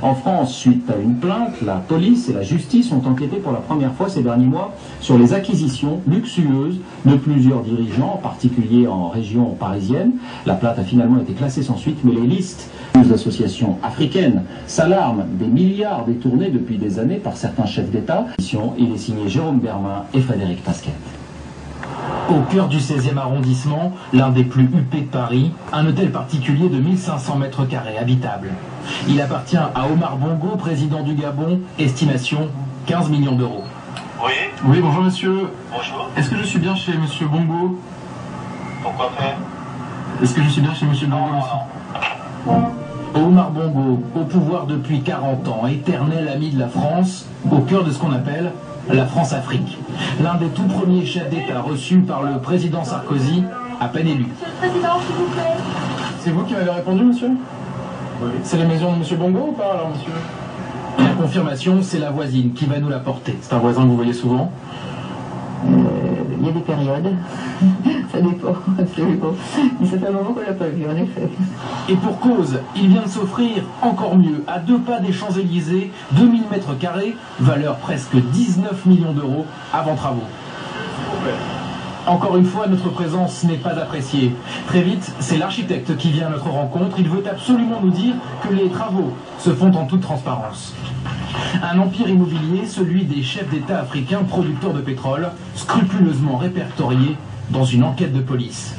En France, suite à une plainte, la police et la justice ont enquêté pour la première fois ces derniers mois sur les acquisitions luxueuses de plusieurs dirigeants, en particulier en région parisienne. La plainte a finalement été classée sans suite, mais les listes des associations africaines s'alarment des milliards détournés depuis des années par certains chefs d'État. Il est signé Jérôme Bermin et Frédéric Pasquet. Au cœur du 16e arrondissement, l'un des plus huppés de Paris, un hôtel particulier de 1500 mètres carrés habitable. Il appartient à Omar Bongo, président du Gabon, estimation 15 millions d'euros. Oui. Oui, bonjour monsieur. Bonjour. Est-ce que je suis bien chez monsieur Bongo? Pourquoi faire? Est-ce que je suis bien chez monsieur Bongo, monsieur? Omar Bongo, au pouvoir depuis 40 ans, éternel ami de la France, au cœur de ce qu'on appelle la France-Afrique. L'un des tout premiers chefs d'État reçus par le président Sarkozy, à peine élu. Monsieur le Président, s'il vous plaît. C'est vous qui m'avez répondu, monsieur? Oui. C'est la maison de monsieur Bongo ou pas, alors, monsieur? La confirmation, c'est la voisine qui va nous la porter. C'est un voisin que vous voyez souvent? Il y a des périodes, ça dépend, absolument. Mais ça fait un moment qu'on l'a pas vu, en effet. Et pour cause, il vient de s'offrir encore mieux, à 2 pas des Champs-Élysées, 2000 mètres carrés, valeur presque 19 millions d'euros, avant travaux. Encore une fois, notre présence n'est pas appréciée. Très vite, c'est l'architecte qui vient à notre rencontre. Il veut absolument nous dire que les travaux se font en toute transparence. Un empire immobilier, celui des chefs d'État africains producteurs de pétrole, scrupuleusement répertorié dans une enquête de police.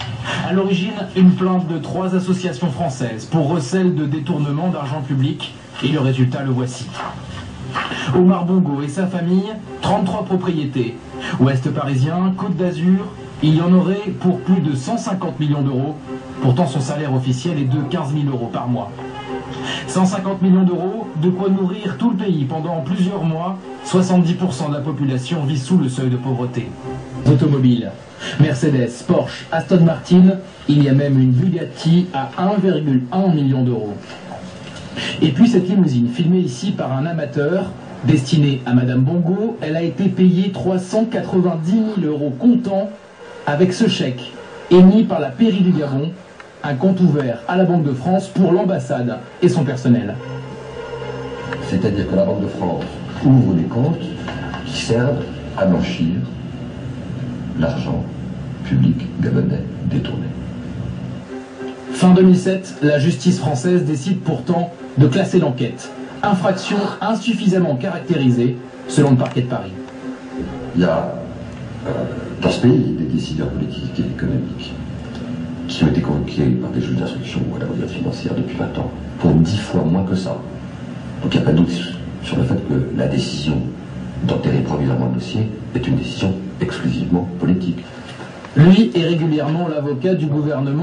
À l'origine, une plainte de 3 associations françaises pour recel de détournement d'argent public, et le résultat le voici. Omar Bongo et sa famille, 33 propriétés. Ouest parisien, Côte d'Azur, il y en aurait pour plus de 150 millions d'euros. Pourtant, son salaire officiel est de 15 000 euros par mois. 150 millions d'euros, de quoi nourrir tout le pays pendant plusieurs mois. 70% de la population vit sous le seuil de pauvreté. Automobiles, Mercedes, Porsche, Aston Martin, il y a même une Bugatti à 1,1 million d'euros. Et puis cette limousine, filmée ici par un amateur, destinée à Madame Bongo, elle a été payée 390 000 euros comptant avec ce chèque, émis par la pairie du Gabon, un compte ouvert à la Banque de France pour l'ambassade et son personnel. C'est-à-dire que la Banque de France ouvre des comptes qui servent à blanchir l'argent public gabonais détourné. Fin 2007, la justice française décide pourtant de classer l'enquête. Infraction insuffisamment caractérisée, selon le parquet de Paris. Il y a dans ce pays des décideurs politiques et économiques qui ont été convoqués par des juges d'instruction ou à la brigade financière depuis 20 ans, pour 10 fois moins que ça. Donc il n'y a pas de doute sur le fait que la décision d'enterrer provisoirement le dossier est une décision exclusivement politique. Lui est régulièrement l'avocat du gouvernement.